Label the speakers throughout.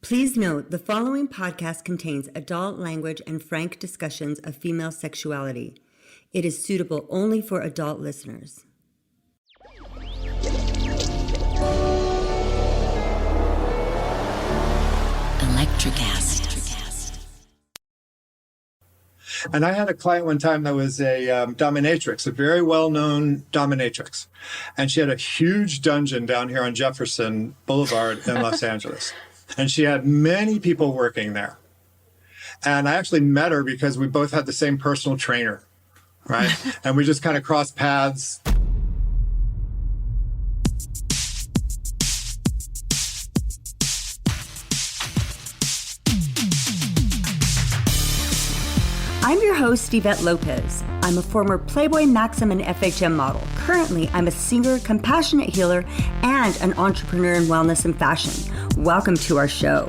Speaker 1: Please note the following podcast contains adult language and frank discussions of female sexuality. It is suitable only for adult listeners. ElectraCast.
Speaker 2: And I had a client one time that was a dominatrix, a very well-known dominatrix. And she had a huge dungeon down here on Jefferson Boulevard in Los Angeles. And she had many people working there. And I actually met her because we both had the same personal trainer, right? And we just kind of crossed paths.
Speaker 1: I'm your host, Yvette Lopez. I'm a former Playboy, Maxim, and FHM model. Currently, I'm a singer, compassionate healer, and an entrepreneur in wellness and fashion. Welcome to our show.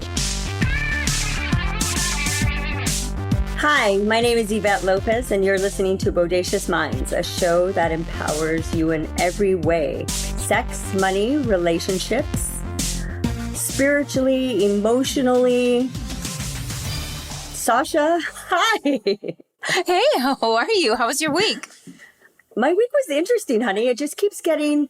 Speaker 1: Hi, my name is Yvette Lopez, and you're listening to Bodacious Minds, a show that empowers you in every way. Sex, money, relationships, spiritually, emotionally. Sasha, hi.
Speaker 3: Hey, how are you? How was your week?
Speaker 1: My week was interesting, honey. It just keeps getting,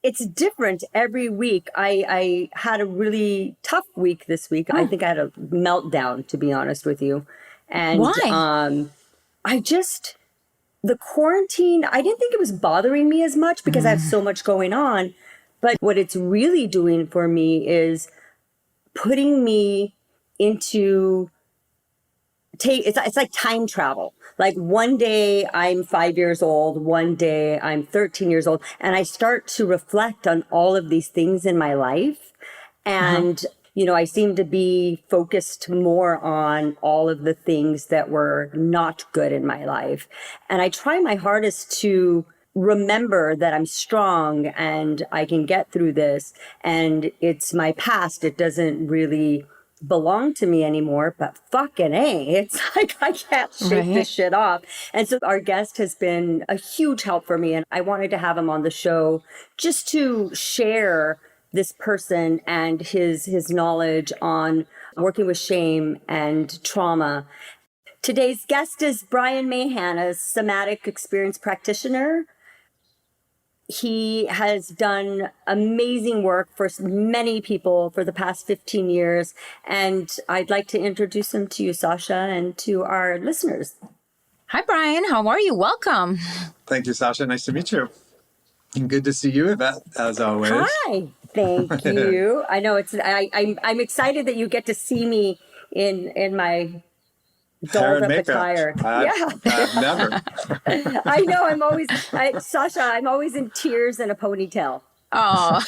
Speaker 1: it's different every week. I had a really tough week this week. I think I had a meltdown, to be honest with you. And
Speaker 3: why?
Speaker 1: The quarantine, I didn't think it was bothering me as much because I have so much going on. But what it's really doing for me is putting me into it's like time travel. Like one day I'm 5 years old, one day I'm 13 years old, and I start to reflect on all of these things in my life. And, I seem to be focused more on all of the things that were not good in my life. And I try my hardest to remember that I'm strong and I can get through this. And it's my past. It doesn't really belong to me anymore, but fucking A, it's like I can't shake this shit off. And so our guest has been a huge help for me, and I wanted to have him on the show just to share this person and his knowledge on working with shame and trauma. Today's guest is Brian Mahan, a somatic experience practitioner. He has done amazing work for many people for the past 15 years. And I'd like to introduce him to you, Sasha, and to our listeners.
Speaker 3: Hi, Brian. How are you? Welcome.
Speaker 2: Thank you, Sasha. Nice to meet you. And good to see you, Yvette, as always.
Speaker 1: Hi. Thank you. I know I'm excited that you get to see me in my dolled up attire.
Speaker 2: I've never.
Speaker 1: I know. Sasha, I'm always in tears and a ponytail.
Speaker 3: Oh,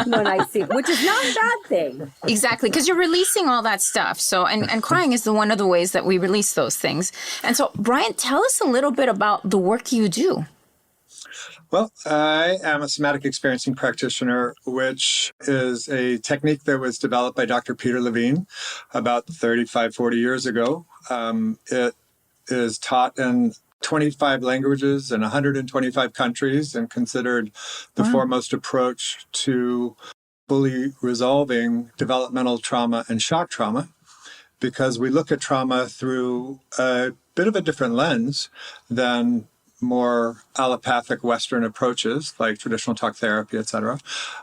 Speaker 1: when I see, which is not a bad thing.
Speaker 3: Exactly, because you're releasing all that stuff. So, and crying is one of the ways that we release those things. And so, Brian, tell us a little bit about the work you do.
Speaker 2: Well, I am a somatic experiencing practitioner, which is a technique that was developed by Dr. Peter Levine about 35, 40 years ago. It is taught in 25 languages in 125 countries and considered the foremost approach to fully resolving developmental trauma and shock trauma, because we look at trauma through a bit of a different lens than more allopathic Western approaches like traditional talk therapy, etc.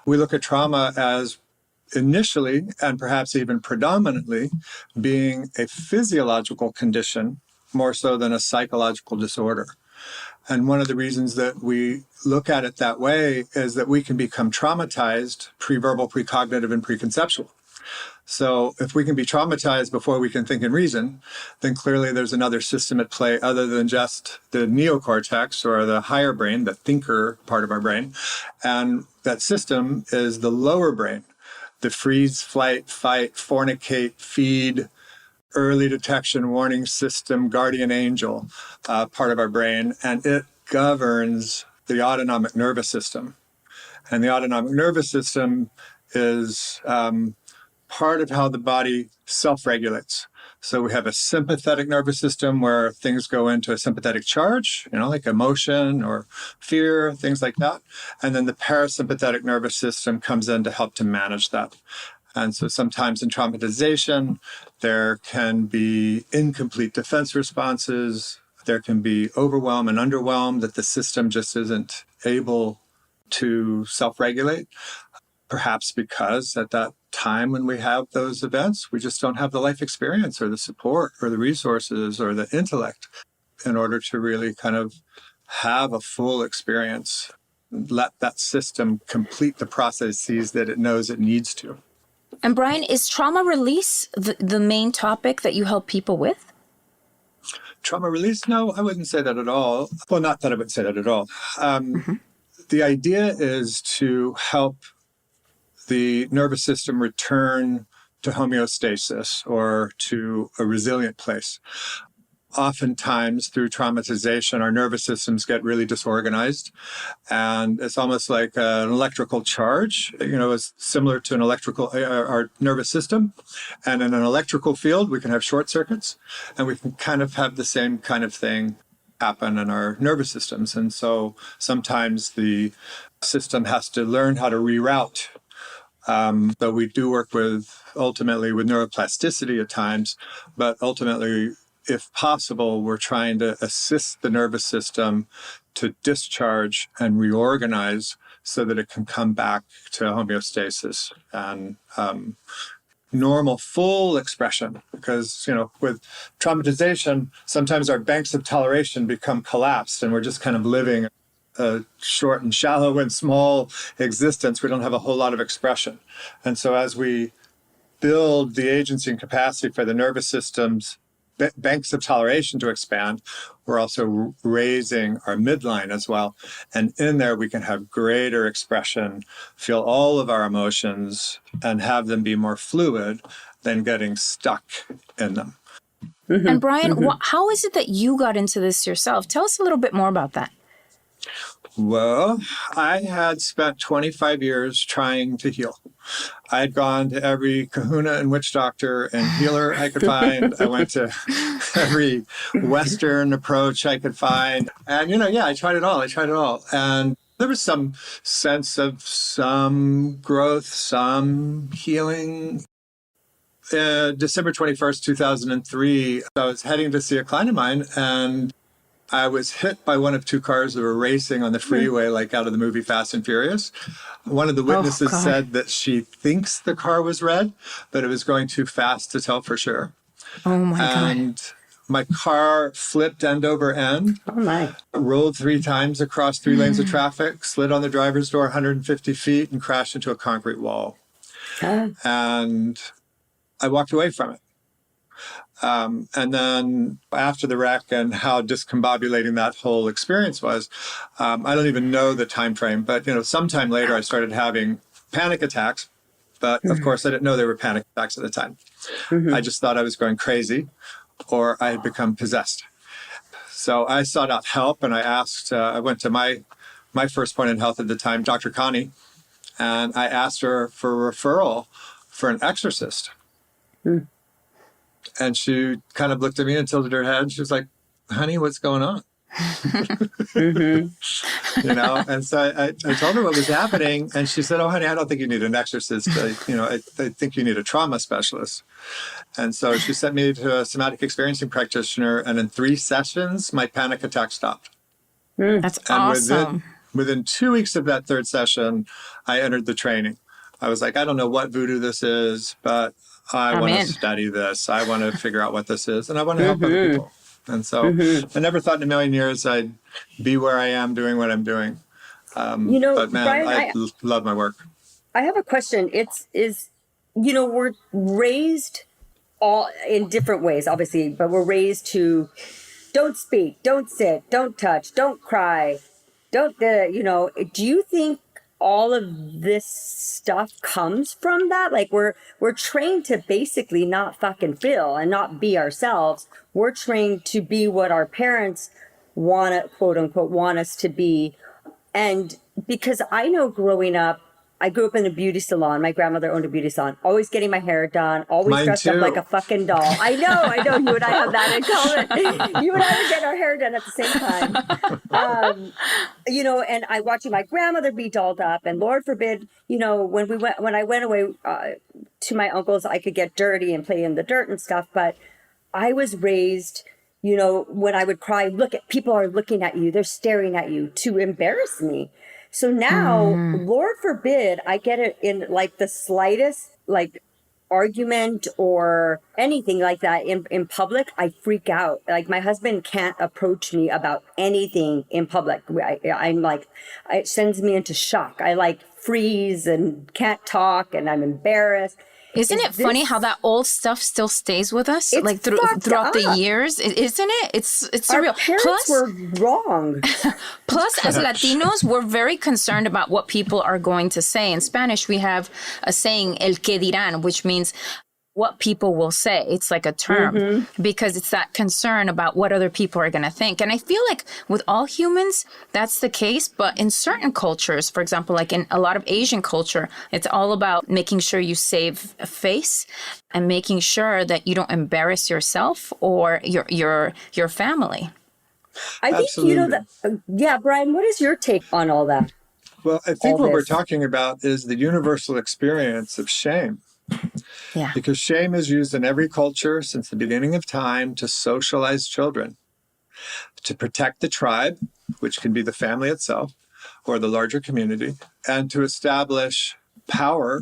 Speaker 2: We look at trauma as initially, and perhaps even predominantly, being a physiological condition more so than a psychological disorder. And one of the reasons that we look at it that way is that we can become traumatized pre-verbal, precognitive, and preconceptual. So if we can be traumatized before we can think and reason, then clearly there's another system at play other than just the neocortex or the higher brain, the thinker part of our brain. And that system is the lower brain, the freeze, flight, fight, fornicate, feed, early detection, warning system, guardian angel part of our brain. And it governs the autonomic nervous system. And the autonomic nervous system is part of how the body self-regulates. So we have a sympathetic nervous system where things go into a sympathetic charge, like emotion or fear, things like that. And then the parasympathetic nervous system comes in to help to manage that. And so sometimes in traumatization, there can be incomplete defense responses. There can be overwhelm and underwhelm that the system just isn't able to self-regulate. Perhaps because at that time when we have those events, we just don't have the life experience or the support or the resources or the intellect in order to really kind of have a full experience. Let that system complete the processes that it knows it needs to.
Speaker 3: And Brian, is trauma release the main topic that you help people with?
Speaker 2: Trauma release? No, I wouldn't say that at all. Well, not that I would say that at all. The idea is to help the nervous system return to homeostasis or to a resilient place. Oftentimes, through traumatization, our nervous systems get really disorganized, and it's almost like an electrical charge. It's similar to our nervous system. And in an electrical field, we can have short circuits, and we can kind of have the same kind of thing happen in our nervous systems. And so sometimes the system has to learn how to reroute. Though we do work ultimately with neuroplasticity at times, but ultimately, if possible, we're trying to assist the nervous system to discharge and reorganize so that it can come back to homeostasis and normal, full expression. Because, with traumatization, sometimes our banks of toleration become collapsed and we're just kind of living a short and shallow and small existence. We don't have a whole lot of expression. And so as we build the agency and capacity for the nervous system's banks of toleration to expand, we're also raising our midline as well. And in there, we can have greater expression, feel all of our emotions, and have them be more fluid than getting stuck in them.
Speaker 3: And Brian, how is it that you got into this yourself? Tell us a little bit more about that.
Speaker 2: Well, I had spent 25 years trying to heal. I had gone to every kahuna and witch doctor and healer I could find. I went to every Western approach I could find. And, I tried it all. And there was some sense of some growth, some healing. December 21st, 2003, I was heading to see a client of mine, and I was hit by one of two cars that were racing on the freeway, like out of the movie Fast and Furious. One of the witnesses said that she thinks the car was red, but it was going too fast to tell for sure.
Speaker 3: Oh, my God.
Speaker 2: And my car flipped end over end, rolled 3 times across 3 lanes of traffic, slid on the driver's door 150 feet, and crashed into a concrete wall. And I walked away from it. And then after the wreck and how discombobulating that whole experience was, I don't even know the time frame, but sometime later I started having panic attacks. But of course, I didn't know they were panic attacks at the time. I just thought I was going crazy or I had become possessed. So I sought out help, and I went to my first point in health at the time, Dr. Connie, and I asked her for a referral for an exorcist. And she kind of looked at me and tilted her head. She was like, "Honey, what's going on?" And so I told her what was happening. And she said, "Oh, honey, I don't think you need an exorcist. I think you need a trauma specialist." And so she sent me to a somatic experiencing practitioner. And in 3 sessions, my panic attack stopped.
Speaker 3: That's awesome.
Speaker 2: And within 2 weeks of that 3rd session, I entered the training. I was like, I don't know what voodoo this is, but I want to study this. I want to figure out what this is, and I want to help other people. And so I never thought in a million years I'd be where I am doing what I'm doing. But man,
Speaker 1: Brian,
Speaker 2: I love my work.
Speaker 1: I have a question. We're raised all in different ways, obviously, but we're raised to don't speak, don't sit, don't touch, don't cry, do you think all of this stuff comes from that? Like we're trained to basically not fucking feel and not be ourselves. We're trained to be what our parents quote unquote want us to be. And because I know growing up, I grew up in a beauty salon. My grandmother owned a beauty salon. Always getting my hair done. Always
Speaker 2: Mine
Speaker 1: dressed
Speaker 2: too.
Speaker 1: up like a fucking doll. I know. You and I have that in common. You and I would get our hair done at the same time. And I watching my grandmother be dolled up. And Lord forbid, when I went away to my uncles, I could get dirty and play in the dirt and stuff, but I was raised, you know, when I would cry, look at people are looking at you, they're staring at you, to embarrass me. So now, Lord forbid, I get it in like the slightest like argument or anything like that in public, I freak out. Like my husband can't approach me about anything in public. I'm like, it sends me into shock. I like freeze and can't talk and I'm embarrassed.
Speaker 3: Isn't it funny how that old stuff still stays with us?
Speaker 1: It's
Speaker 3: Like throughout the years, isn't it? It's
Speaker 1: Our
Speaker 3: surreal.
Speaker 1: parents were wrong.
Speaker 3: Plus, as Latinos, we're very concerned about what people are going to say. In Spanish, we have a saying, el que dirán, which means what people will say. It's like a term because it's that concern about what other people are going to think. And I feel like with all humans, that's the case. But in certain cultures, for example, like in a lot of Asian culture, it's all about making sure you save face and making sure that you don't embarrass yourself or your family.
Speaker 1: I think,
Speaker 2: Absolutely.
Speaker 1: you know, that, Brian, what is your take on all that?
Speaker 2: Well, I think
Speaker 1: All
Speaker 2: what we're
Speaker 1: this.
Speaker 2: talking about is the universal experience of shame.
Speaker 3: Yeah.
Speaker 2: Because shame is used in every culture since the beginning of time to socialize children, to protect the tribe, which can be the family itself or the larger community, and to establish power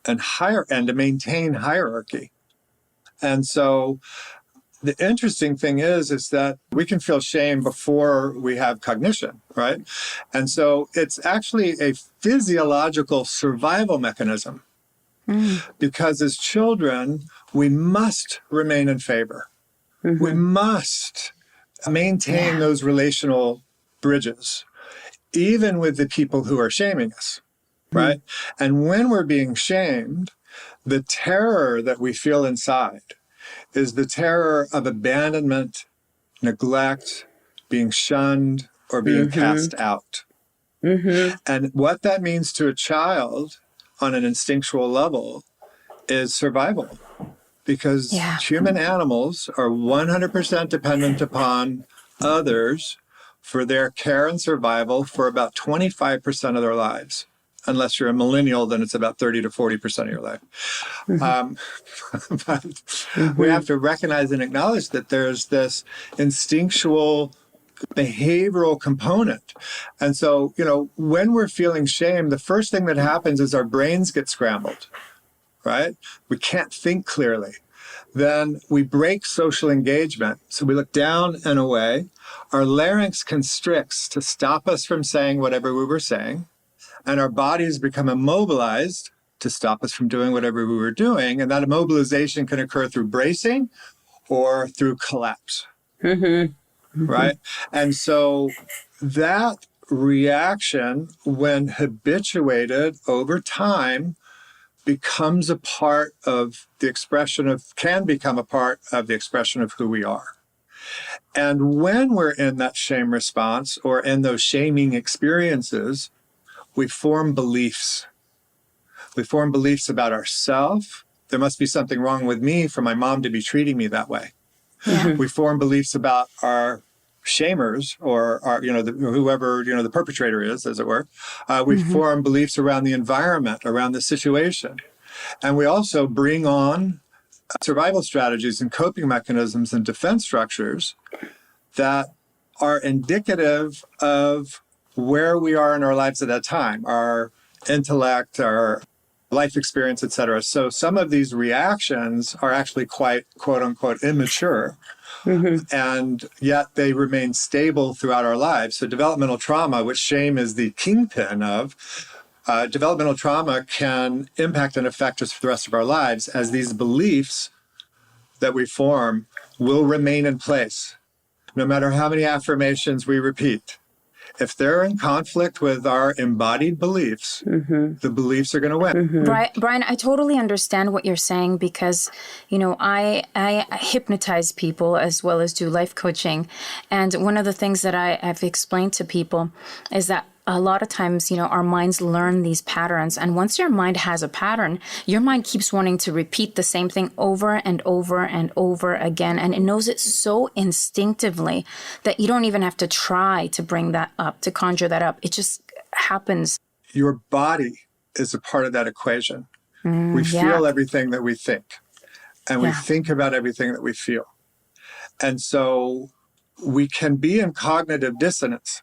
Speaker 2: and to maintain hierarchy. And so the interesting thing is that we can feel shame before we have cognition, right? And so it's actually a physiological survival mechanism. Because as children, we must remain in favor. We must maintain those relational bridges, even with the people who are shaming us, right? And when we're being shamed, the terror that we feel inside is the terror of abandonment, neglect, being shunned, or being cast out. And what that means to a child on an instinctual level is survival, because human animals are 100% dependent upon others for their care and survival for about 25% of their lives. Unless you're a millennial, then it's about 30 to 40% of your life. But we have to recognize and acknowledge that there's this instinctual behavioral component. And so, you know, when we're feeling shame, the first thing that happens is our brains get scrambled, right? We can't think clearly. Then we break social engagement. So we look down and away. Our larynx constricts to stop us from saying whatever we were saying. And our bodies become immobilized to stop us from doing whatever we were doing. And that immobilization can occur through bracing or through collapse. Right? And so that reaction, when habituated over time, becomes a part of the expression of, can become a part of the expression of who we are. And when we're in that shame response or in those shaming experiences, we form beliefs. We form beliefs about ourselves. There must be something wrong with me for my mom to be treating me that way. We form beliefs about our shamers or our, you know, whoever, you know, the perpetrator is, as it were. We form beliefs around the environment, around the situation. And we also bring on survival strategies and coping mechanisms and defense structures that are indicative of where we are in our lives at that time, our intellect, our life experience, et cetera. So some of these reactions are actually quite, quote unquote, immature. And yet they remain stable throughout our lives. So developmental trauma, which shame is the kingpin of, developmental trauma can impact and affect us for the rest of our lives, as these beliefs that we form will remain in place, no matter how many affirmations we repeat. If they're in conflict with our embodied beliefs, the beliefs are going to win.
Speaker 3: Brian, I totally understand what you're saying because, you know, I hypnotize people as well as do life coaching. And one of the things that I've explained to people is that a lot of times, you know, our minds learn these patterns. And once your mind has a pattern, your mind keeps wanting to repeat the same thing over and over and over again. And it knows it so instinctively that you don't even have to try to bring that up, to conjure that up. It just happens.
Speaker 2: Your body is a part of that equation. We
Speaker 3: Yeah.
Speaker 2: feel everything that we think, and we
Speaker 3: Yeah.
Speaker 2: think about everything that we feel. And so we can be in cognitive dissonance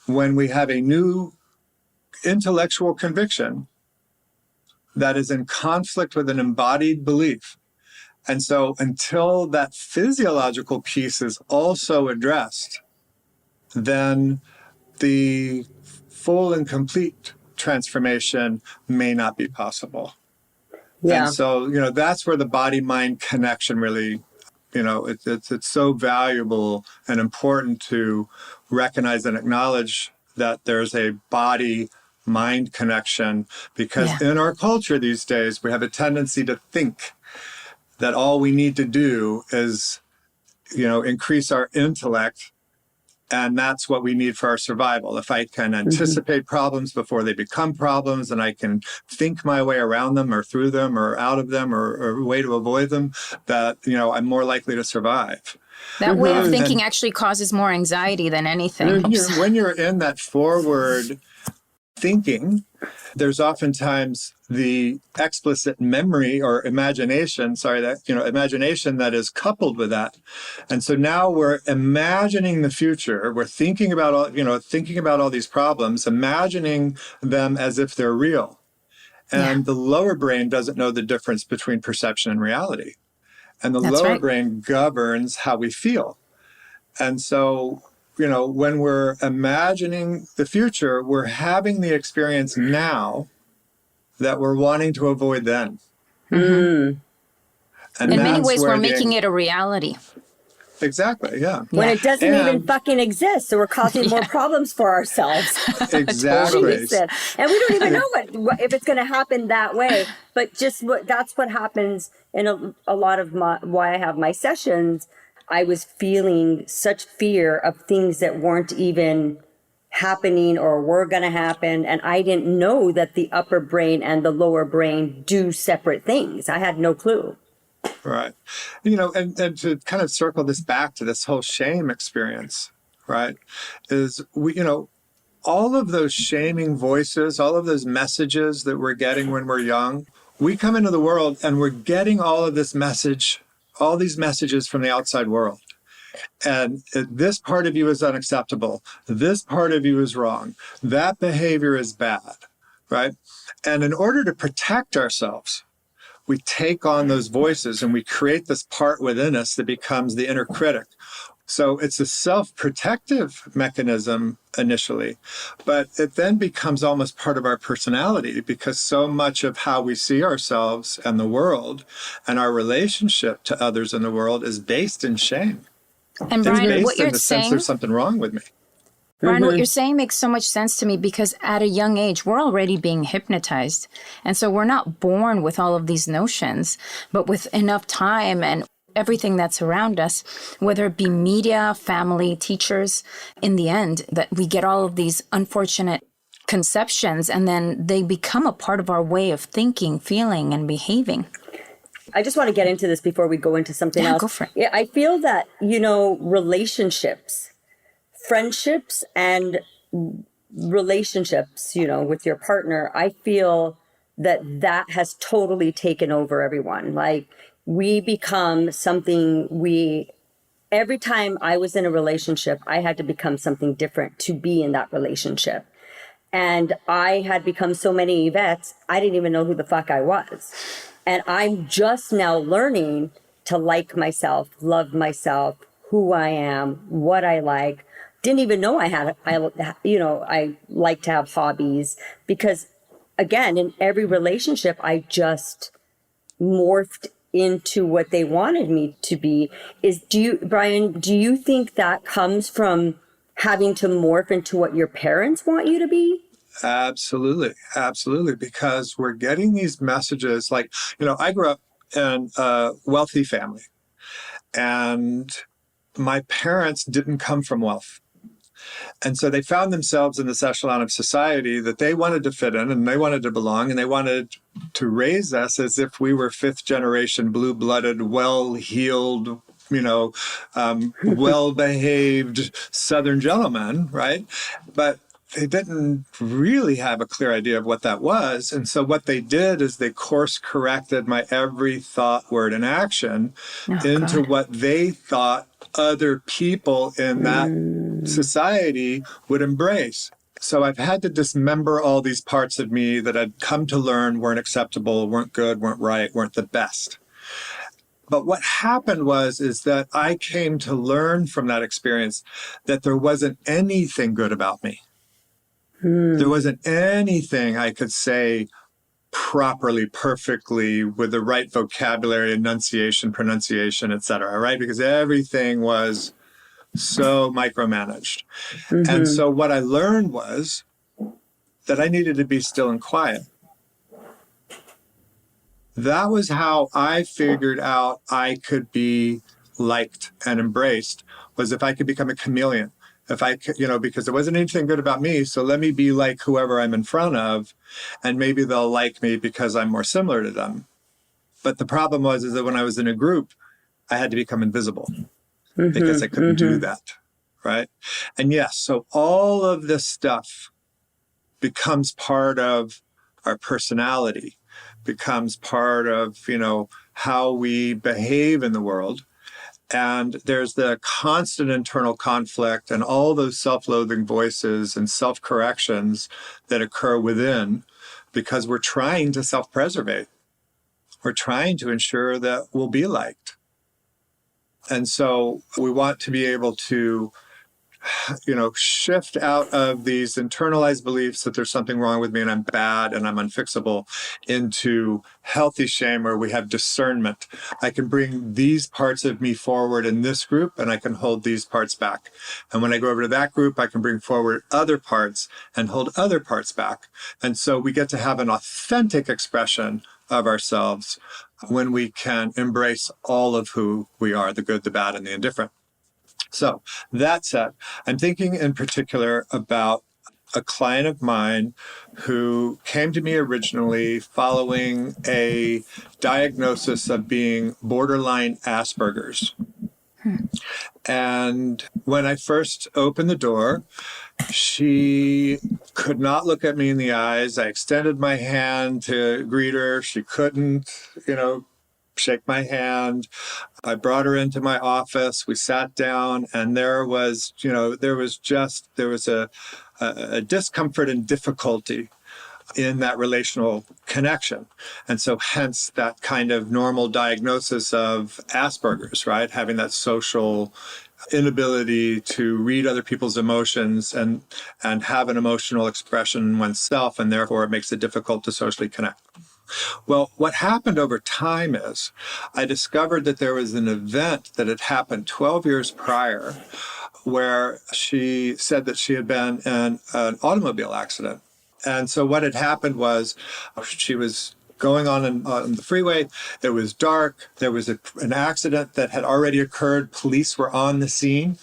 Speaker 2: when we have a new intellectual conviction that is in conflict with an embodied belief. And so until that physiological piece is also addressed, then the full and complete transformation may not be possible.
Speaker 1: Yeah.
Speaker 2: And so, that's where the body-mind connection really, it's so valuable and important to recognize and acknowledge that there's a body-mind connection, because in our culture these days, we have a tendency to think that all we need to do is, increase our intellect, and that's what we need for our survival. If I can anticipate problems before they become problems, and I can think my way around them or through them or out of them or a way to avoid them, that, I'm more likely to survive.
Speaker 3: That way of thinking actually causes more anxiety than anything.
Speaker 2: When you're in that forward thinking, there's oftentimes the explicit memory or imagination, imagination that is coupled with that. And so now we're imagining the future. We're thinking about all these problems, imagining them as if they're real. And the lower brain doesn't know the difference between perception and reality. And the lower brain governs how we feel. And so, when we're imagining the future, we're having the experience now that we're wanting to avoid then.
Speaker 3: Mm-hmm.
Speaker 2: And
Speaker 3: in many ways, we're making it a reality.
Speaker 2: Exactly, yeah.
Speaker 1: When it doesn't even fucking exist, so we're causing more problems for ourselves.
Speaker 2: Exactly.
Speaker 1: And we don't even know what if it's going to happen that way. But that's what happens in a lot of why I have my sessions. I was feeling such fear of things that weren't even happening or were going to happen. And I didn't know that the upper brain and the lower brain do separate things. I had no clue.
Speaker 2: Right. And to kind of circle this back to this whole shame experience, right, is all of those shaming voices, all of those messages that we're getting when we're young, we come into the world and we're getting all these messages from the outside world. And this part of you is unacceptable. This part of you is wrong. That behavior is bad, right? And in order to protect ourselves, we take on those voices and we create this part within us that becomes the inner critic. So it's a self-protective mechanism initially, but it then becomes almost part of our personality, because so much of how we see ourselves and the world and our relationship to others in the world is based in shame.
Speaker 3: And Brian,
Speaker 2: it's based
Speaker 3: what you're
Speaker 2: in the sense
Speaker 3: saying,
Speaker 2: there's something wrong with me.
Speaker 3: Brian, what you're saying makes so much sense to me, because at a young age, we're already being hypnotized. And so we're not born with all of these notions, but with enough time and everything that's around us, whether it be media, family, teachers, in the end, that we get all of these unfortunate conceptions, and then they become a part of our way of thinking, feeling, and behaving.
Speaker 1: I just want to get into this before we go into something else.
Speaker 3: Go for it.
Speaker 1: Yeah, I feel that, relationships, friendships and relationships, with your partner, I feel that has totally taken over everyone. Like, we become something every time I was in a relationship, I had to become something different to be in that relationship. And I had become so many Yvettes, I didn't even know who the fuck I was. And I'm just now learning to like myself, love myself, who I am, what I like. Didn't even know I like to have hobbies, because again, in every relationship, I just morphed into what they wanted me to be. Brian, do you think that comes from having to morph into what your parents want you to be?
Speaker 2: Absolutely. Absolutely. Because we're getting these messages like, I grew up in a wealthy family, and my parents didn't come from wealth. And so they found themselves in this echelon of society that they wanted to fit in, and they wanted to belong, and they wanted to raise us as if we were fifth generation, blue-blooded, well-heeled, well-behaved Southern gentlemen, right? But they didn't really have a clear idea of what that was. And so what they did is they course corrected my every thought, word, and action into what they thought other people in that society would embrace. So I've had to dismember all these parts of me that I'd come to learn weren't acceptable, weren't good, weren't right, weren't the best. But what happened is that I came to learn from that experience that there wasn't anything good about me. There wasn't anything I could say properly, perfectly, with the right vocabulary, enunciation, pronunciation, etc., right? Because everything was so micromanaged. And so what I learned was that I needed to be still and quiet. That was how I figured out I could be liked and embraced, was if I could become a chameleon. If I could, because there wasn't anything good about me, so let me be like whoever I'm in front of, and maybe they'll like me because I'm more similar to them. But the problem is that when I was in a group, I had to become invisible because I couldn't do that, right? And yes, so all of this stuff becomes part of our personality, becomes part of, how we behave in the world. And there's the constant internal conflict and all those self-loathing voices and self-corrections that occur within because we're trying to self-preservate. We're trying to ensure that we'll be liked. And so we want to be able to shift out of these internalized beliefs that there's something wrong with me and I'm bad and I'm unfixable into healthy shame where we have discernment. I can bring these parts of me forward in this group and I can hold these parts back. And when I go over to that group, I can bring forward other parts and hold other parts back. And so we get to have an authentic expression of ourselves when we can embrace all of who we are, the good, the bad, and the indifferent. So that said, I'm thinking in particular about a client of mine who came to me originally following a diagnosis of being borderline Asperger's. And when I first opened the door, she could not look at me in the eyes. I extended my hand to greet her. She couldn't, shake my hand. I brought her into my office. We sat down, and there was a discomfort and difficulty in that relational connection. And so hence that kind of normal diagnosis of Asperger's, right? Having that social inability to read other people's emotions and have an emotional expression oneself, and therefore it makes it difficult to socially connect. Well, what happened over time is I discovered that there was an event that had happened 12 years prior where she said that she had been in an automobile accident. And so what had happened was she was going on the freeway. It was dark. There was an accident that had already occurred. Police were on the scene.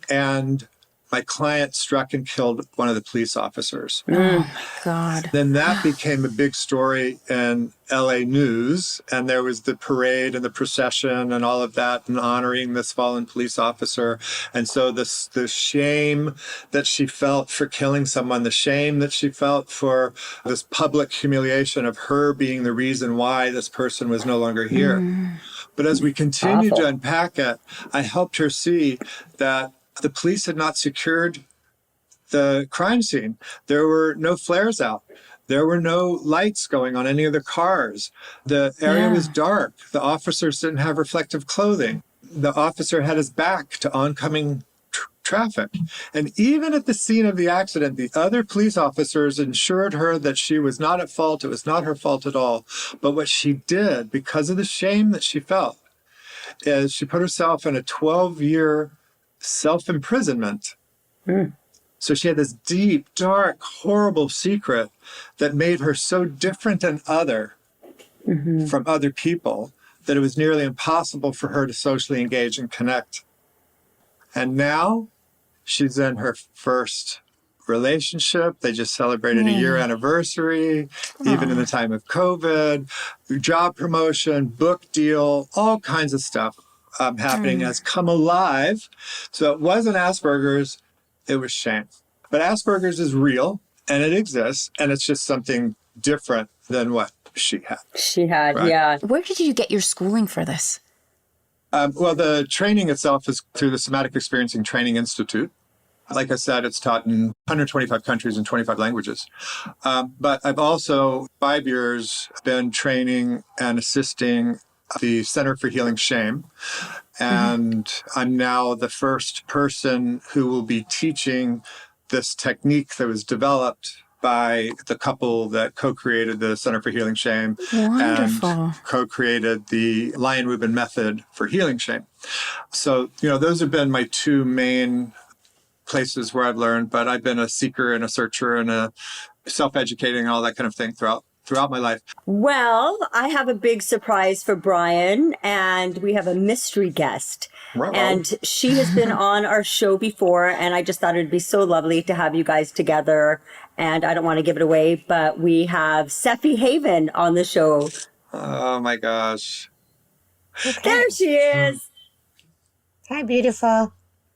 Speaker 2: And my client struck and killed one of the police officers.
Speaker 3: Oh, my God.
Speaker 2: Then that became a big story in LA news. And there was the parade and the procession and all of that and honoring this fallen police officer. And so the shame that she felt for killing someone, the shame that she felt for this public humiliation of her being the reason why this person was no longer here. But as we continued to unpack it, I helped her see that the police had not secured the crime scene. There were no flares out. There were no lights going on any of the cars. The area was dark. The officers didn't have reflective clothing. The officer had his back to oncoming traffic. And even at the scene of the accident, the other police officers assured her that she was not at fault. It was not her fault at all. But what she did, because of the shame that she felt, is she put herself in a 12-year self-imprisonment. So she had this deep, dark, horrible secret that made her so different and other from other people that it was nearly impossible for her to socially engage and connect. And now she's in her first relationship. They just celebrated a year anniversary, even in the time of COVID, job promotion, book deal, all kinds of stuff happening has come alive. So it wasn't Asperger's, it was shame. But Asperger's is real and it exists, and it's just something different than what she had.
Speaker 1: She had,
Speaker 2: Right.
Speaker 1: yeah.
Speaker 3: Where did you get your schooling for this?
Speaker 2: Well, the training itself is through the Somatic Experiencing Training Institute. Like I said, it's taught in 125 countries and 25 languages. But I've also 5 years been training and assisting the Center for Healing Shame. And I'm now the first person who will be teaching this technique that was developed by the couple that co-created the Center for Healing Shame
Speaker 3: Wonderful.
Speaker 2: and co-created the Lion Rubin method for healing shame. So, those have been my 2 main places where I've learned, but I've been a seeker and a searcher and a self-educating and all that kind of thing throughout my life.
Speaker 1: Well, I have a big surprise for Brian, and we have a mystery guest.
Speaker 2: Wow.
Speaker 1: And she has been on our show before, and I just thought it'd be so lovely to have you guys together. And I don't want to give it away, but we have Sephe Haven on the show.
Speaker 2: Oh my gosh.
Speaker 1: There she is.
Speaker 4: Hi, beautiful.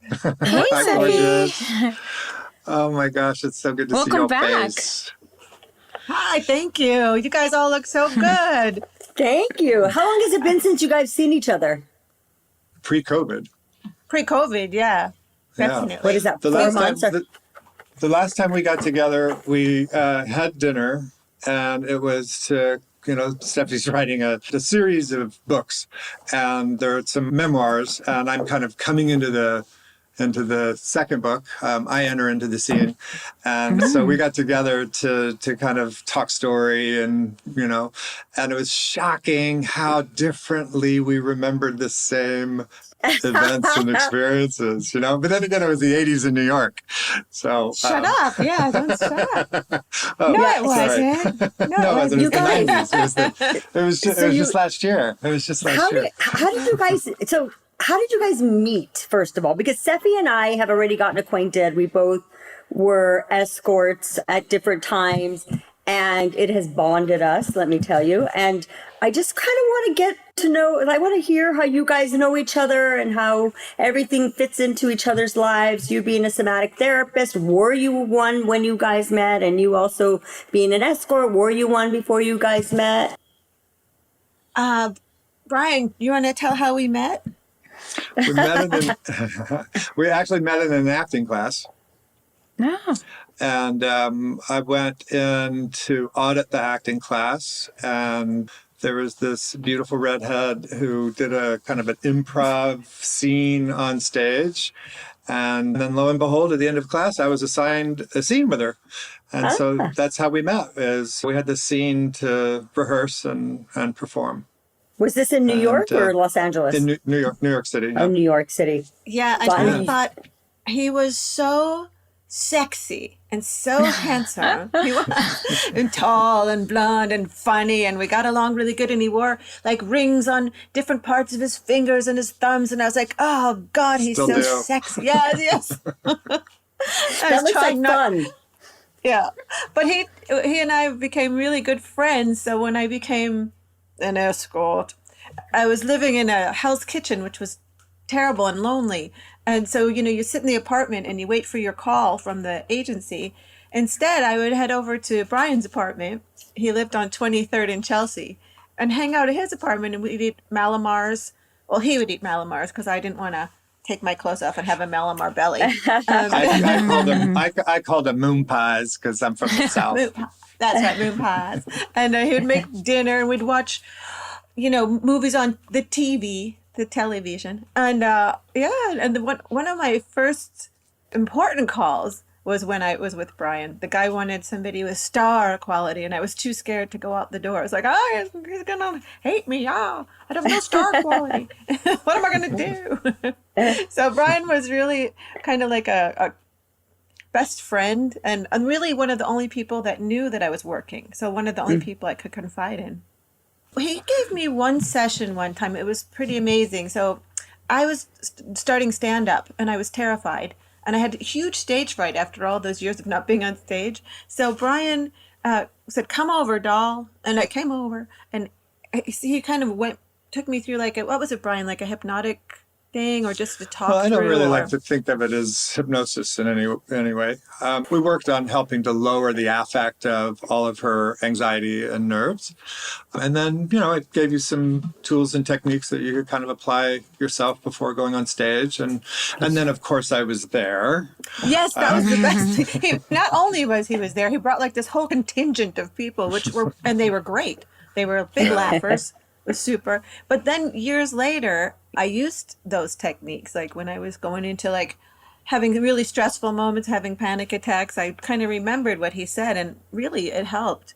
Speaker 3: Hey,
Speaker 2: Hi,
Speaker 3: Sephe.
Speaker 2: gorgeous. Oh my gosh, it's so good to see
Speaker 3: Welcome
Speaker 2: your
Speaker 3: back.
Speaker 2: face.
Speaker 4: Hi, thank you. You guys all look so good.
Speaker 1: Thank you. How long has it been since you guys seen each other?
Speaker 2: Pre-COVID.
Speaker 4: Pre-COVID, yeah.
Speaker 2: Yeah.
Speaker 4: Definitely.
Speaker 1: What is that,
Speaker 2: The
Speaker 1: 4
Speaker 2: last time,
Speaker 1: months? Or-
Speaker 2: the last time we got together, we had dinner, and it was to, Stephanie's writing a series of books, and there are some memoirs, and I'm kind of coming into the second book. I enter into the scene, and so we got together to kind of talk story, and and it was shocking how differently we remembered the same events and experiences, But then again, it was the 80s in New York, so
Speaker 4: Shut up. Yeah, don't shut up.
Speaker 2: Oh,
Speaker 4: No, it
Speaker 2: sorry.
Speaker 4: wasn't. No,
Speaker 2: No, it wasn't.
Speaker 1: You
Speaker 2: It was the
Speaker 1: guys-
Speaker 2: 90s. It was just last year. It was just last year.
Speaker 1: how did you guys meet, first of all? Because Sephe and I have already gotten acquainted. We both were escorts at different times, and it has bonded us, let me tell you. And I just kind of want to get to know, and I want to hear how you guys know each other and how everything fits into each other's lives. You being a somatic therapist, were you one when you guys met? And you also being an escort, were you one before you guys met?
Speaker 4: Brian, you want to tell how we met?
Speaker 2: We actually met in an acting class.
Speaker 3: No.
Speaker 2: And I went in to audit the acting class, and there was this beautiful redhead who did a kind of an improv scene on stage. And then lo and behold, at the end of class, I was assigned a scene with her. And so that's how we met, is we had this scene to rehearse and perform.
Speaker 1: Was this in New York or Los Angeles?
Speaker 2: In New York City.
Speaker 1: Oh, New York City.
Speaker 4: Yeah, and
Speaker 1: Fun.
Speaker 4: I thought he was so sexy and so handsome. He was and tall and blonde and funny, and we got along really good. And he wore like rings on different parts of his fingers and his thumbs, and I was like, oh God, he's
Speaker 2: Still
Speaker 4: so
Speaker 2: do.
Speaker 4: sexy. Yes.
Speaker 1: That looks like fun.
Speaker 4: Yeah, but he and I became really good friends. So when I became an escort, I was living in a Hell's Kitchen, which was terrible and lonely. And so, you sit in the apartment and you wait for your call from the agency. Instead, I would head over to Brian's apartment. He lived on 23rd in Chelsea, and hang out at his apartment, and we'd eat Malamars. Well, he would eat Malamars because I didn't want to take my clothes off and have a Malamar belly.
Speaker 2: I called them moon pies because I'm from the South.
Speaker 4: That's right, moon pies. And he would make dinner, and we'd watch, movies on the TV, the television. And one of my first important calls was when I was with Brian. The guy wanted somebody with star quality, and I was too scared to go out the door. I was like, oh, he's going to hate me. Oh, I have no star quality. What am I going to do? So Brian was really kind of like a best friend, and really one of the only people that knew that I was working. So one of the only people I could confide in. He gave me one session one time. It was pretty amazing. So I was starting stand-up, and I was terrified. And I had tohuge stage fright after all those years of not being on stage. So Brian said, come over, doll. And I came over, and he kind of took me through what was it, Brian? Like a hypnotic thing, or just to talk
Speaker 2: Well, I don't
Speaker 4: through,
Speaker 2: really
Speaker 4: or...
Speaker 2: like to think of it as hypnosis in any way. We worked on helping to lower the affect of all of her anxiety and nerves. And then, it gave you some tools and techniques that you could kind of apply yourself before going on stage. And then, of course, I was there.
Speaker 4: Yes, that was the best thing. Not only was he there, he brought like this whole contingent of people, and they were great. They were big laughers. It was super. But then years later, I used those techniques. Like when I was going into like having really stressful moments, having panic attacks, I kind of remembered what he said, and really it helped.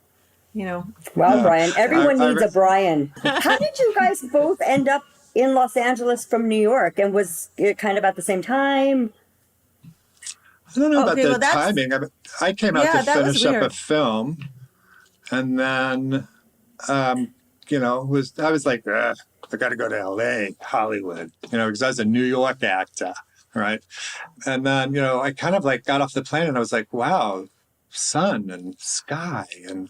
Speaker 4: Well,
Speaker 1: Brian, everyone needs a Brian. How did you guys both end up in Los Angeles from New York? And was it kind of at the same time?
Speaker 2: I don't know about the timing. I came out to finish up a film, and then, I was like, I got to go to LA, Hollywood, because I was a New York actor, right? And then, I kind of like got off the plane and I was like, wow, sun and sky and,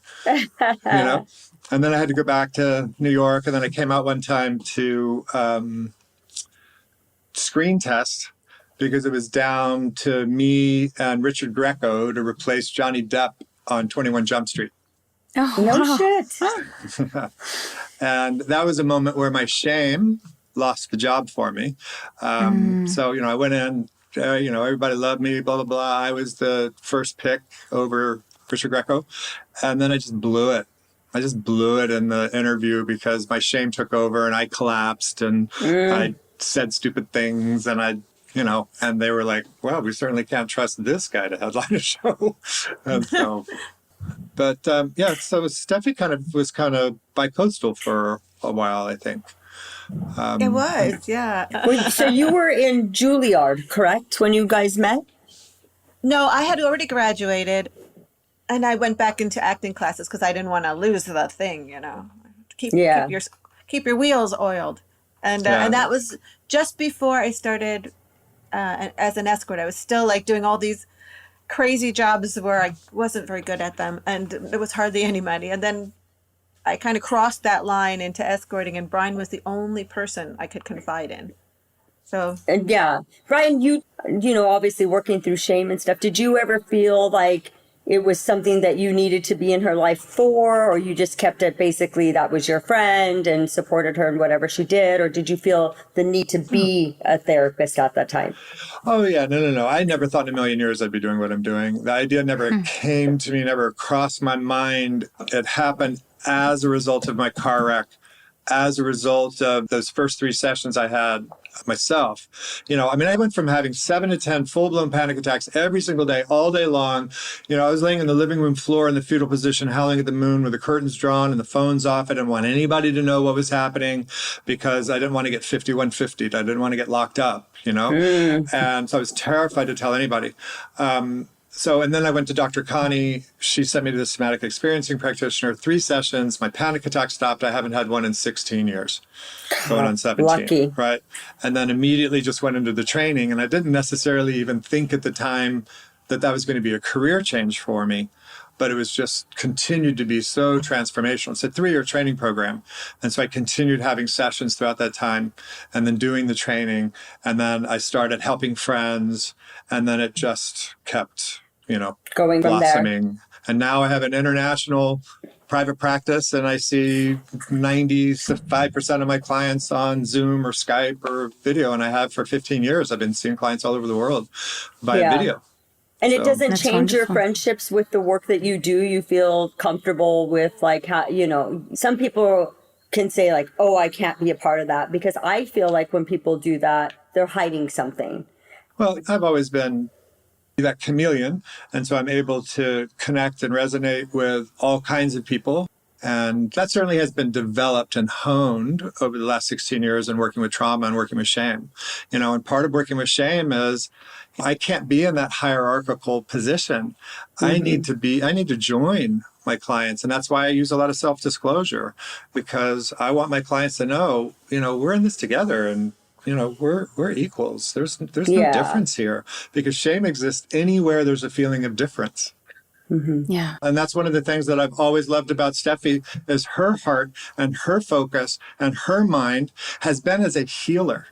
Speaker 2: and then I had to go back to New York. And then I came out one time to screen test because it was down to me and Richard Greco to replace Johnny Depp on 21 Jump Street.
Speaker 1: Oh, no shit.
Speaker 2: And that was a moment where my shame lost the job for me. So, I went in, everybody loved me, blah, blah, blah. I was the first pick over Richard Greco. And then I just blew it. I just blew it in the interview because my shame took over and I collapsed and I said stupid things and and they were like, well, we certainly can't trust this guy to headline a show. And so... But so Steffi was kind of bi-coastal for a while, I think.
Speaker 4: It was, yeah.
Speaker 1: So you were in Juilliard, correct, when you guys met?
Speaker 4: No, I had already graduated, and I went back into acting classes because I didn't want to lose the thing, Keep your wheels oiled, and that was just before I started as an escort. I was still like doing all these crazy jobs where I wasn't very good at them, and there was hardly any money. And then I kind of crossed that line into escorting, and Brian was the only person I could confide in. So
Speaker 1: Brian, you obviously working through shame and stuff. Did you ever feel like it was something that you needed to be in her life for, or you just kept it basically that was your friend and supported her in whatever she did, or did you feel the need to be a therapist at that time?
Speaker 2: Oh, yeah. No. I never thought in a million years I'd be doing what I'm doing. The idea never came to me, never crossed my mind. It happened as a result of my car wreck, as a result of those first 3 sessions I had myself. I went from having 7 to 10 full-blown panic attacks every single day, all day long. I was laying in the living room floor in the fetal position, howling at the moon with the curtains drawn and the phones off. I didn't want anybody to know what was happening because I didn't want to get 5150'd. I didn't want to get locked up, And so I was terrified to tell anybody. And then I went to Dr. Connie. She sent me to the Somatic Experiencing Practitioner, 3 sessions. My panic attack stopped. I haven't had one in 16 years, going on 17.
Speaker 1: Lucky.
Speaker 2: Right. And then immediately just went into the training. And I didn't necessarily even think at the time that was going to be a career change for me. But it was just continued to be so transformational. It's a 3-year training program. And so I continued having sessions throughout that time and then doing the training. And then I started helping friends. And then it just kept going blossoming. From there. And now I have an international private practice, and I see 95% of my clients on Zoom or Skype or video, and I have for 15 years. I've been seeing clients all over the world via video.
Speaker 1: And it doesn't change your friendships with the work that you do. You feel comfortable with like how, some people can say like, oh, I can't be a part of that, because I feel like when people do that, they're hiding something.
Speaker 2: Well, I've always been that chameleon. And so I'm able to connect and resonate with all kinds of people. And that certainly has been developed and honed over the last 16 years in working with trauma and working with shame. And part of working with shame is I can't be in that hierarchical position. I need to join my clients. And that's why I use a lot of self-disclosure, because I want my clients to know, we're in this together, and we're equals. There's no difference here, because shame exists anywhere there's a feeling of difference.
Speaker 1: Mm-hmm.
Speaker 3: Yeah.
Speaker 2: And that's one of the things that I've always loved about Steffi is her heart and her focus and her mind has been as a healer.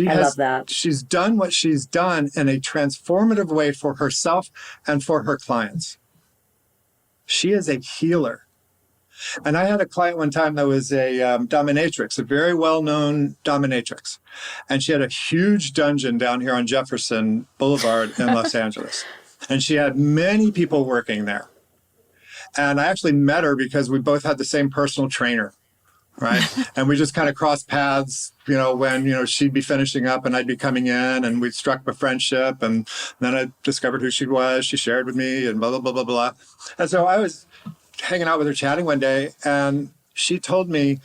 Speaker 1: I love that.
Speaker 2: She's done what she's done in a transformative way for herself and for her clients. She is a healer. And I had a client one time that was a dominatrix, a very well-known dominatrix. And she had a huge dungeon down here on Jefferson Boulevard in Los Angeles. And she had many people working there. And I actually met her because we both had the same personal trainer, right? And we just kind of crossed paths, when, she'd be finishing up and I'd be coming in, and we struck a friendship. And then I discovered who she was. She shared with me and blah, blah, blah, blah, blah. And so I was hanging out with her, chatting one day, and she told me,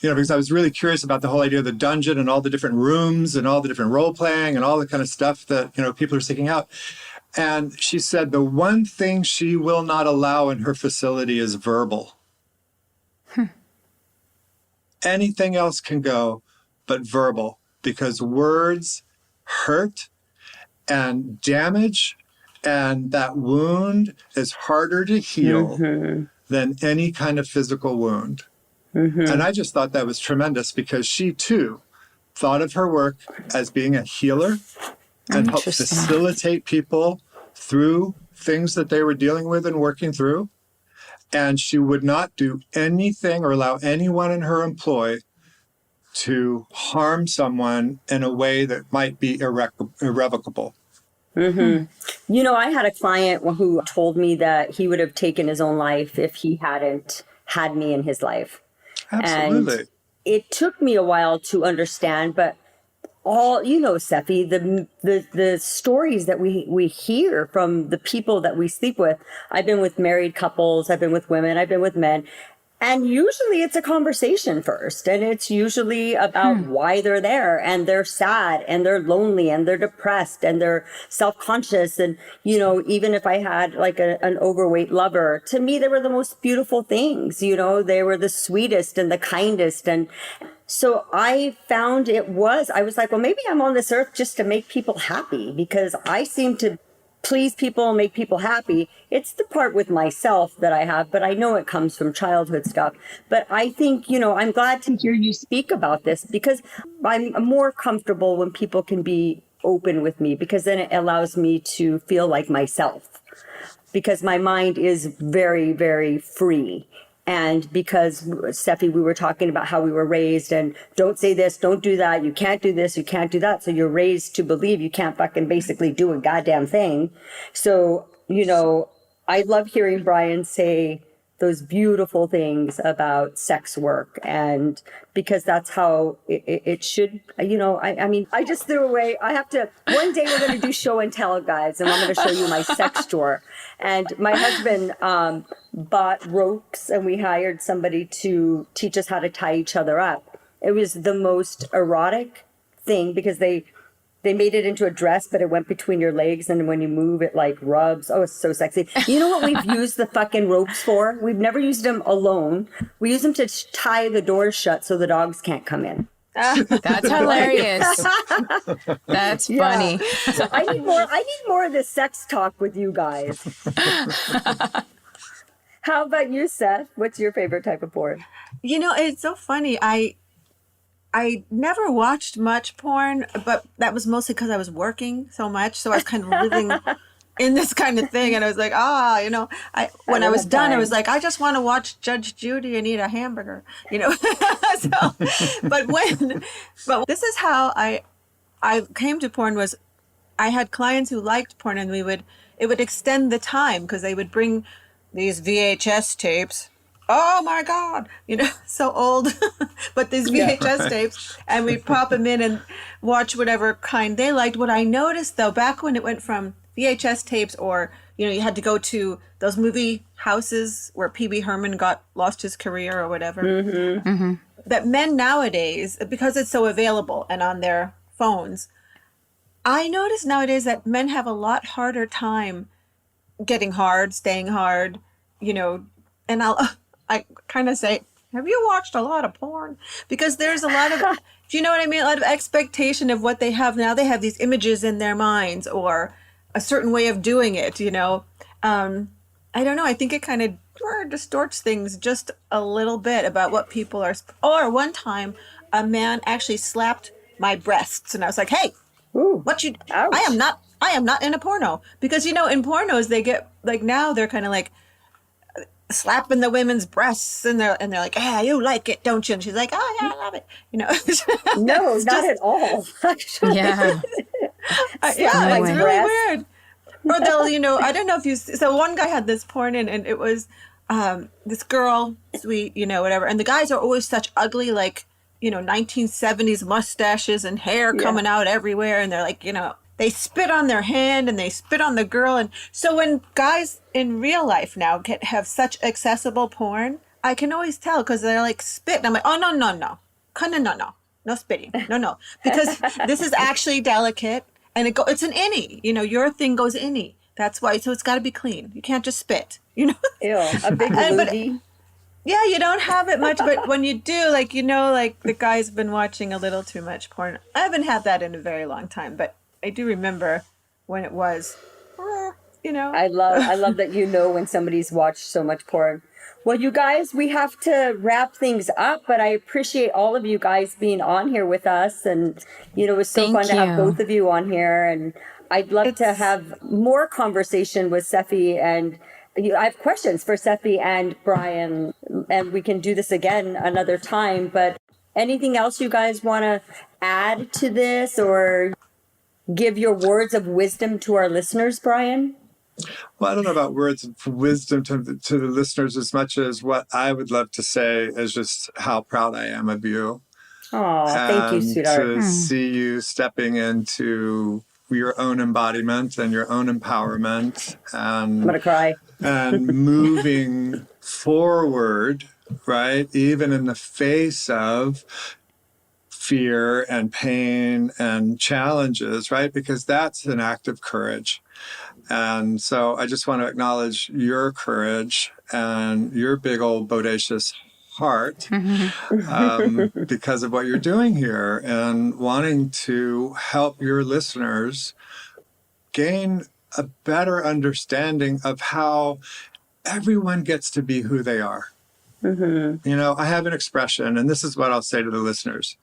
Speaker 2: because I was really curious about the whole idea of the dungeon and all the different rooms and all the different role playing and all the kind of stuff that, people are seeking out. And she said the one thing she will not allow in her facility is verbal. Anything else can go, but verbal, because words hurt and damage. And that wound is harder to heal than any kind of physical wound. And I just thought that was tremendous, because she too thought of her work as being a healer and help facilitate people through things that they were dealing with and working through. And she would not do anything or allow anyone in her employ to harm someone in a way that might be irrevocable.
Speaker 1: I had a client who told me that he would have taken his own life if he hadn't had me in his life.
Speaker 2: Absolutely.
Speaker 1: And it took me a while to understand, but Sephe, the stories that we hear from the people that we sleep with. I've been with married couples, I've been with women, I've been with men. And usually it's a conversation first, and it's usually about why they're there, and they're sad and they're lonely and they're depressed and they're self-conscious. And, even if I had like an overweight lover, to me, they were the most beautiful things, they were the sweetest and the kindest. And so I found I was like, well, maybe I'm on this earth just to make people happy, because I seem to please people and make people happy. It's the part with myself that I have, but I know it comes from childhood stuff. But I think, I'm glad to hear you speak about this, because I'm more comfortable when people can be open with me, because then it allows me to feel like myself, because my mind is very, very free. And because, Sephe, we were talking about how we were raised, and don't say this, don't do that, you can't do this, you can't do that. So you're raised to believe you can't fucking basically do a goddamn thing. So, I love hearing Brian say those beautiful things about sex work, and because that's how it should, I just threw away. One day we're going to do show and tell, guys, and I'm going to show you my sex drawer. And my husband bought ropes, and we hired somebody to teach us how to tie each other up. It was the most erotic thing, because they made it into a dress, but it went between your legs, and when you move, it like rubs. Oh, it's so sexy. You know what we've used the fucking ropes for? We've never used them alone. We use them to tie the doors shut so the dogs can't come in.
Speaker 3: That's hilarious. That's funny.
Speaker 1: So I need more of this sex talk with you guys. How about you, Seth? What's your favorite type of porn?
Speaker 4: It's so funny. I never watched much porn, but that was mostly because I was working so much. So I was kind of living in this kind of thing. And I was like, when I was done, I was like, I just want to watch Judge Judy and eat a hamburger, but this is how I came to porn. Was I had clients who liked porn, and it would extend the time, because they would bring these VHS tapes. Oh my God, so old, but these VHS tapes, and we'd pop them in and watch whatever kind they liked. What I noticed, though, back when it went from VHS tapes, or, you had to go to those movie houses where Pee-wee Herman lost his career or whatever, that men nowadays, because it's so available and on their phones, I notice nowadays that men have a lot harder time getting hard, staying hard, and I kind of say, have you watched a lot of porn? Because there's a lot of, do you know what I mean? A lot of expectation of what they have now. They have these images in their minds, or a certain way of doing it, I don't know. I think it kind of distorts things just a little bit about what people are. Or one time, a man actually slapped my breasts. And I was like, hey,
Speaker 1: Ooh.
Speaker 4: what you,
Speaker 1: Ouch.
Speaker 4: I am not in a porno. Because, in pornos, they get like, now they're kind of like slapping the women's breasts and they're like, yeah, you like it, don't you? And she's like, oh yeah, I love it.
Speaker 1: No,
Speaker 4: It's
Speaker 1: not
Speaker 4: just-
Speaker 1: at all. Actually.
Speaker 3: Yeah.
Speaker 4: yeah,
Speaker 3: my
Speaker 4: it's really
Speaker 1: breast.
Speaker 4: weird. Or they'll, I don't know if so one guy had this porn in, and it was this girl, sweet, whatever. And the guys are always such ugly, like, 1970s mustaches and hair coming out everywhere. And they're like, they spit on their hand and they spit on the girl. And so when guys in real life now have such accessible porn, I can always tell because they're like spit. And I'm like, oh, no. No spitting. No. Because this is actually delicate. And it's an innie. Your thing goes innie. That's why. So it's got to be clean. You can't just spit.
Speaker 1: Ew, a big loogie.
Speaker 4: Yeah, you don't have it much, but when you do, like, like the guy's been watching a little too much porn. I haven't had that in a very long time, but I do remember when it was,
Speaker 1: I love that when somebody's watched so much porn. Well, you guys, we have to wrap things up, but I appreciate all of you guys being on here with us. And, it was so fun to have both of you on here. And I'd love to have more conversation with Sephe. And I have questions for Sephe and Brian, and we can do this again another time. But anything else you guys want to add to this or give your words of wisdom to our listeners, Brian?
Speaker 2: Well, I don't know about words of wisdom to the listeners as much as what I would love to say is just how proud I am of you.
Speaker 1: Oh, thank you, sweetheart.
Speaker 2: To see you stepping into your own embodiment and your own empowerment. And,
Speaker 1: I'm going to cry.
Speaker 2: and moving forward, right? Even in the face of fear and pain and challenges, right? Because that's an act of courage. And so I just want to acknowledge your courage and your big old bodacious heart because of what you're doing here and wanting to help your listeners gain a better understanding of how everyone gets to be who they are. I have an expression, and this is what I'll say to the listeners.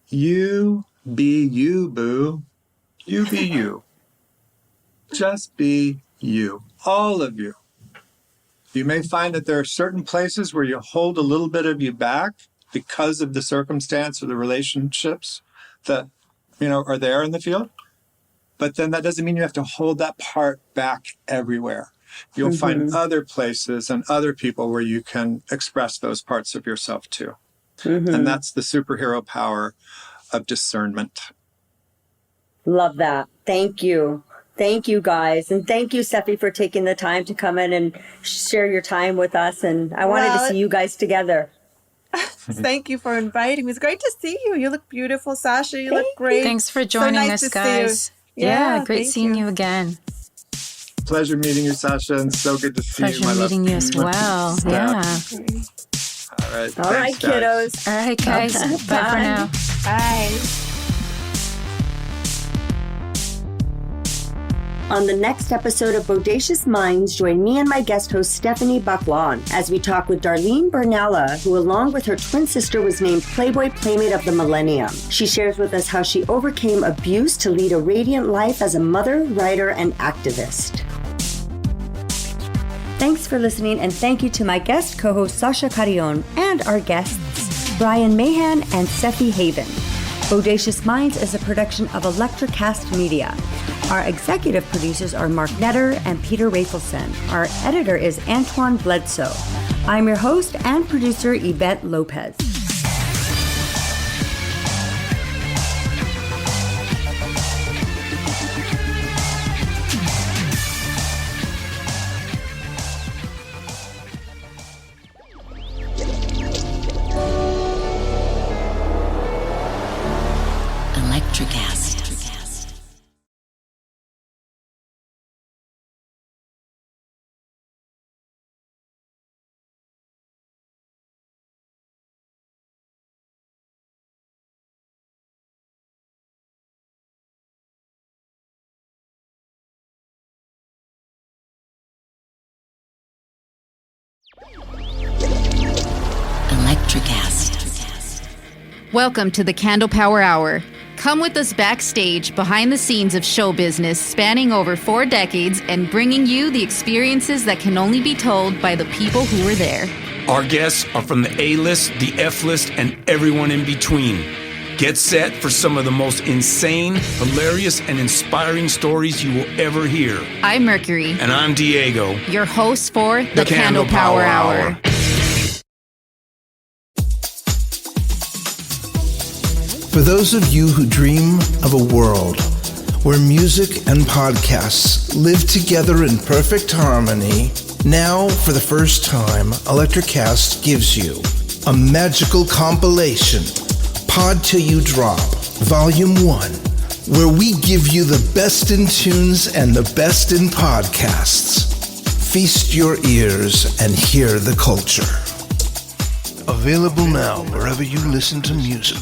Speaker 2: You be you, boo. You be you. Just be you. All of you. You may find that there are certain places where you hold a little bit of you back because of the circumstance or the relationships that, are there in the field. But then that doesn't mean you have to hold that part back everywhere. You'll find other places and other people where you can express those parts of yourself too. And that's the superhero power of discernment.
Speaker 1: Love that. Thank you. Thank you, guys. And thank you, Sephe, for taking the time to come in and share your time with us. And I wanted to see you guys together.
Speaker 4: Thank you for inviting me. It's great to see you. You look beautiful, Sasha. You look great.
Speaker 3: Thanks for joining
Speaker 4: nice
Speaker 3: us,
Speaker 4: to see you.
Speaker 3: guys. Yeah, great
Speaker 4: thank
Speaker 3: seeing you again.
Speaker 2: Pleasure meeting you, Sasha, and so good to see you.
Speaker 3: Pleasure meeting you as well. Yeah.
Speaker 2: All right.
Speaker 1: All right,
Speaker 2: Thanks, guys.
Speaker 1: kiddos.
Speaker 3: All right, guys. Bye for now.
Speaker 4: Bye.
Speaker 1: On the next episode of Bodacious Minds, join me and my guest host Stephanie Baclan as we talk with Darlene Bernella, who along with her twin sister was named Playboy Playmate of the Millennium. She shares with us how she overcame abuse to lead a radiant life as a mother, writer, and activist. Thanks for listening, and thank you to my guest co-host Sasha Carrion and our guests Brian Mahan and Sephe Haven. Bodacious Minds is a production of ElectraCast Media. Our executive producers are Mark Netter and Peter Rafelson. Our editor is Antoine Bledsoe. I'm your host and producer, Yvette Lopez.
Speaker 5: ElectraCast. ElectraCast.
Speaker 6: Welcome to the Candle Power Hour. Come with us backstage, behind the scenes of show business, spanning over 4 decades and bringing you the experiences that can only be told by the people who were there.
Speaker 7: Our guests are from the A-list, the F-list, and everyone in between. Get set for some of the most insane, hilarious, and inspiring stories you will ever hear.
Speaker 6: I'm Mercury.
Speaker 7: And I'm Diego.
Speaker 6: Your host for the Candle Power Hour.
Speaker 8: For those of you who dream of a world where music and podcasts live together in perfect harmony, now, for the first time, ElectraCast gives you a magical compilation, Pod Till You Drop, Volume 1, where we give you the best in tunes and the best in podcasts. Feast your ears and hear the culture. Available now wherever you listen to music.